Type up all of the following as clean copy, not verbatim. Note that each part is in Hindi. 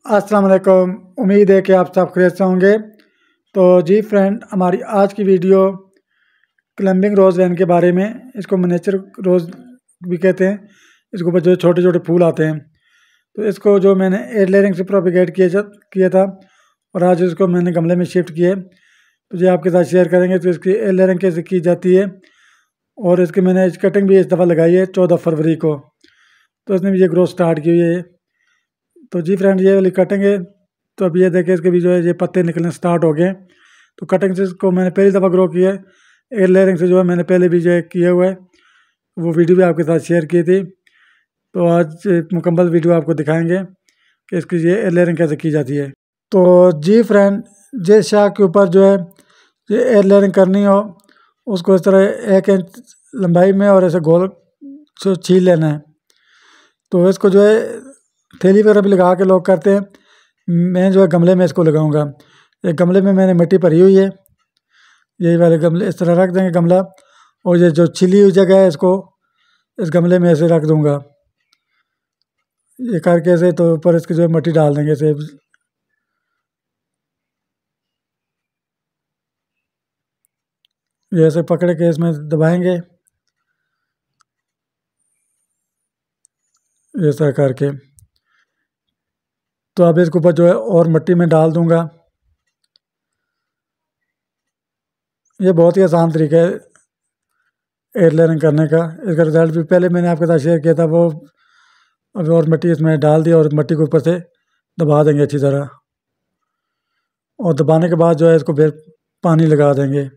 अस्सलाम वालेकुम। उम्मीद है कि आप सब खैरियत से होंगे। तो जी फ्रेंड, हमारी आज की वीडियो क्लाइंबिंग रोज़ वैन के बारे में। इसको मिनिएचर रोज़ भी कहते हैं। इसके ऊपर जो छोटे छोटे फूल आते हैं, तो इसको जो मैंने एयर लेयरिंग से प्रोपिगेट किया था और आज इसको मैंने गमले में शिफ्ट किया, तो ये आपके साथ शेयर करेंगे। तो इसकी एयर लेयरिंग कैसे की जाती है और इसकी मैंने कटिंग भी इस दफ़ा लगाई है 14 फरवरी को, तो इसने भी ये ग्रोथ स्टार्ट की हुई है। तो जी फ्रेंड, ये वाली कटिंग है। तो अब ये देखें, इसके भी जो है ये पत्ते निकलने स्टार्ट हो गए। तो कटिंग से इसको मैंने पहली दफ़ा ग्रो किया है। एयर लेयरिंग से जो है मैंने पहले भी जो है किया हुआ है, वो वीडियो भी आपके साथ शेयर की थी। तो आज एक मुकम्मल वीडियो आपको दिखाएंगे कि इसकी ये एयर लेयरिंग कैसे की जाती है। तो जी फ्रेंड, जिस शाख के ऊपर जो है ये एयर लेयरिंग करनी हो, उसको इस तरह 1 इंच लंबाई में और ऐसे गोल छील लेना है। तो इसको जो है थैली वगैरह भी लगा के लोग करते हैं। मैं जो है गमले में इसको लगाऊंगा। एक गमले में मैंने मिट्टी भरी हुई है, यही वाले गमले इस तरह रख देंगे गमला, और ये जो छिली हुई जगह है इसको इस गमले में ऐसे रख दूंगा, ये करके ऐसे। तो ऊपर इसकी जो है मिट्टी डाल देंगे ऐसे, ये ऐसे पकड़ के इसमें दबाएंगे, इस तरह करके। तो अब इसके ऊपर जो है और मिट्टी में डाल दूंगा। ये बहुत ही आसान तरीका है एयर लेयरिंग करने का। इसका रिजल्ट भी पहले मैंने आपके साथ शेयर किया था। वो अब और मिट्टी इसमें डाल दी और मिट्टी को ऊपर से दबा देंगे अच्छी तरह, और दबाने के बाद जो है इसको फिर पानी लगा देंगे।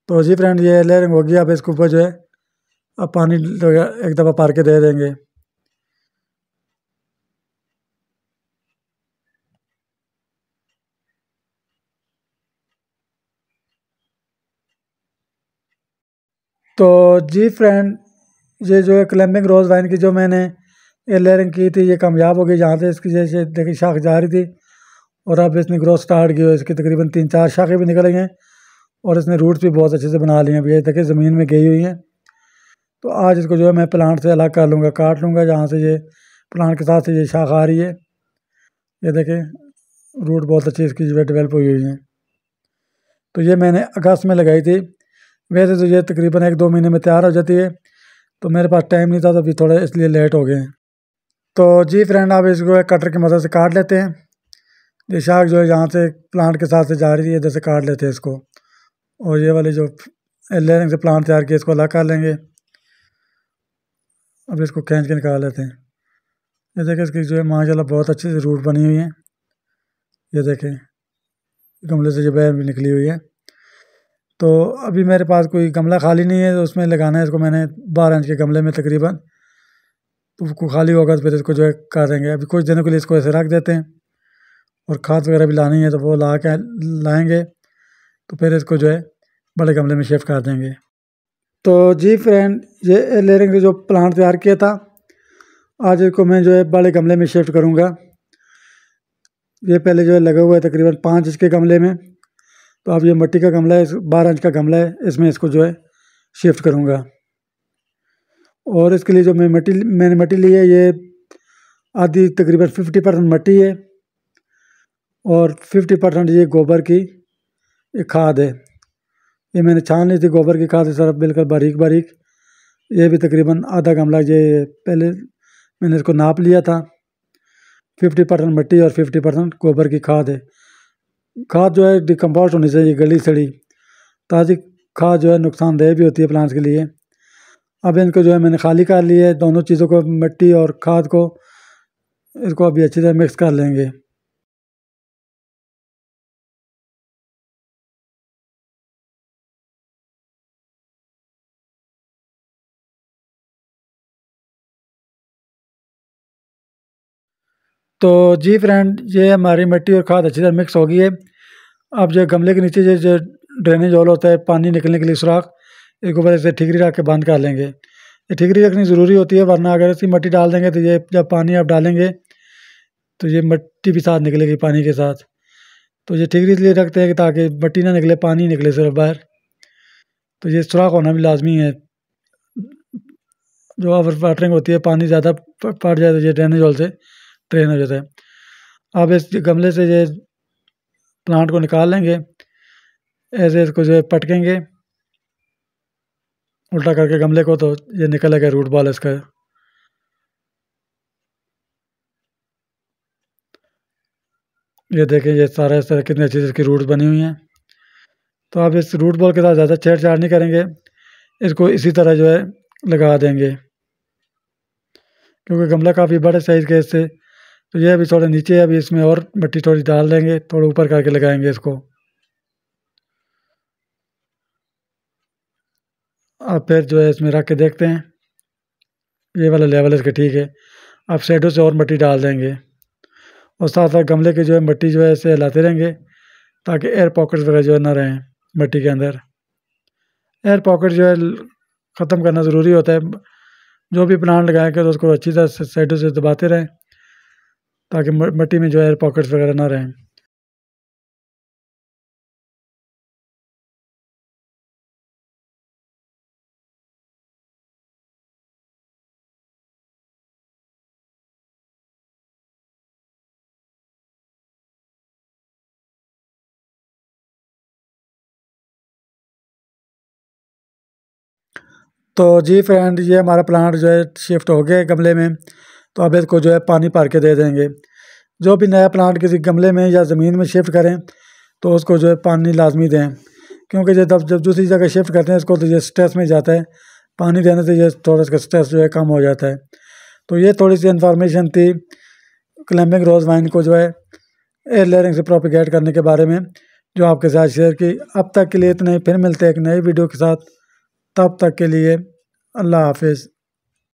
तो जी फ्रेंड, ये लेयरिंग होगी। अब इसके ऊपर जो है अब पानी एक दफ़ा पार के दे देंगे। तो जी फ्रेंड, ये जो है क्लाइंबिंग रोज़ वाइन की जो मैंने एयर लेयरिंग की थी, ये कामयाब हो गई। जहाँ से इसकी जैसे देखिए शाख जा रही थी और अब इसने ग्रोथ स्टार्ट की है। इसकी तकरीबन 3-4 शाखें भी निकल गई हैं और इसने रूट्स भी बहुत अच्छे से बना लिए हैं। ये देखिए ज़मीन में गई हुई हैं। तो आज इसको जो है मैं प्लांट से अलग कर लूँगा, काट लूँगा जहाँ से ये प्लांट के साथ से ये शाख आ रही है। ये देखें रूट बहुत अच्छी इसकी जो है डेवलप हुई हुई हैं। तो ये मैंने अगस्त में लगाई थी। वैसे तो ये तकरीबन 1-2 महीने में तैयार हो जाती है, तो मेरे पास टाइम नहीं था, तो अभी थोड़ा इसलिए लेट हो गए हैं। तो जी फ्रेंड, आप इसको कटर की मदद से काट लेते हैं। ये शाख जो है यहाँ से प्लांट के साथ से जा रही है, इधर से काट लेते हैं इसको, और ये वाली जो लेयरिंग से प्लांट तैयार किया इसको अलग कर लेंगे। अब इसको खींच के निकाल लेते हैं। ये देखें इसकी जो है माशाल्लाह बहुत अच्छी सी रूट बनी हुई है। ये देखें गमले से जो बैर भी निकली हुई है। तो अभी मेरे पास कोई गमला खाली नहीं है, तो उसमें लगाना है इसको मैंने 12 इंच के गमले में तकरीबन। तो उसको खाली होगा तो फिर इसको जो है कर देंगे। अभी कुछ दिनों के लिए इसको ऐसे रख देते हैं, और खाद वगैरह भी लानी है तो वो लाएंगे, तो फिर इसको जो है बड़े गमले में शिफ्ट कर देंगे। तो जी फ्रेंड, ये लेयरिंग से जो प्लांट तैयार किया था, आज इसको मैं जो है बड़े गमले में शिफ्ट करूँगा। ये पहले जो है लगा हुआ है तकरीबन 5 इंच के गमले में। तो अब ये मिट्टी का गमला है, 12 इंच का गमला है, इसमें इसको जो है शिफ्ट करूँगा। और इसके लिए जो मैंने मिट्टी ली है, ये आधी तकरीबन 50% मिट्टी है और 50% ये गोबर की खाद है। ये मैंने छान ली थी गोबर की खाद से, बिल्कुल बारीक बारीक। ये भी तकरीबन आधा गमला, ये पहले मैंने इसको नाप लिया था। 50% मिट्टी और 50% गोबर की खाद है। खाद जो है डिकम्पोस्ट होनी चाहिए, गली सड़ी। ताज़ी खाद जो है नुकसानदेह भी होती है प्लांट्स के लिए। अब इनको जो है मैंने खाली कर लिया है, दोनों चीज़ों को, मिट्टी और खाद को। इसको अभी अच्छी तरह मिक्स कर लेंगे। तो जी फ्रेंड, ये हमारी मिट्टी और खाद अच्छी तरह मिक्स हो गई है। अब जो गमले के नीचे जो ड्रेनेज होल होता है पानी निकलने के लिए सुराख, इसको ऊपर से ठिकरी रख के बंद कर लेंगे। ये ठिकरी रखनी ज़रूरी होती है, वरना अगर ऐसी मिट्टी डाल देंगे तो ये जब पानी आप डालेंगे तो ये मिट्टी भी साथ निकलेगी पानी के साथ। तो ये ठिकरी इसलिए रखते हैं कि ताकि मिट्टी ना निकले, पानी निकले सिर्फ बाहर। तो ये सुराख होना भी लाजमी है। जो ओवर वाटरिंग होती है, पानी ज़्यादा पड़ जाता है, ये ड्रेनेज होल से ड्रेन हो जाता है। अब इस गमले से ये प्लांट को निकाल लेंगे, ऐसे इसको जो है पटकेंगे उल्टा करके गमले को, तो ये निकलेगा रूट बॉल इसका। ये देखें, ये सारा इस तरह कितनी अच्छी इसकी रूट्स बनी हुई हैं। तो आप इस रूट बॉल के साथ ज़्यादा छेड़छाड़ नहीं करेंगे, इसको इसी तरह जो है लगा देंगे, क्योंकि गमला काफ़ी बड़े साइज़ के इससे। तो ये अभी थोड़ा नीचे है, अभी इसमें और मिट्टी थोड़ी डाल देंगे, थोड़ा ऊपर करके लगाएंगे इसको। अब फिर जो है इसमें रख के देखते हैं, ये वाला लेवल इसका ठीक है। अब साइडों से और मिट्टी डाल देंगे, और साथ साथ गमले की जो है मिट्टी जो है इसे हिलाते रहेंगे, ताकि एयर पॉकेट्स वगैरह जो है ना रहें मिट्टी के अंदर। एयर पॉकेट जो है ख़त्म करना ज़रूरी होता है। जो भी प्लांट लगाएंगे तो उसको अच्छी तरह से साइडों से दबाते रहें, ताकि मिट्टी में जो एयर पॉकेट्स वगैरह ना रहें। तो जी फ्रेंड, ये हमारा प्लांट जो है शिफ्ट हो गया है गमले में। तो अब इसको जो है पानी भर के दे देंगे। जो भी नया प्लांट किसी गमले में या ज़मीन में शिफ्ट करें तो उसको जो है पानी लाजमी दें, क्योंकि जब दूसरी जगह शिफ्ट करते हैं इसको तो ये स्ट्रेस में जाता है। पानी देने से ये थोड़ा सा स्ट्रेस जो है कम हो जाता है। तो ये थोड़ी सी इन्फॉर्मेशन थी क्लाइंबिंग रोज़ वाइन को जो है एयर लेयरिंग से प्रोपिगेट करने के बारे में, जो आपके साथ शेयर की। अब तक के लिए इतना ही, फिर मिलते हैं एक नई वीडियो के साथ। तब तक के लिए अल्लाह हाफिज़।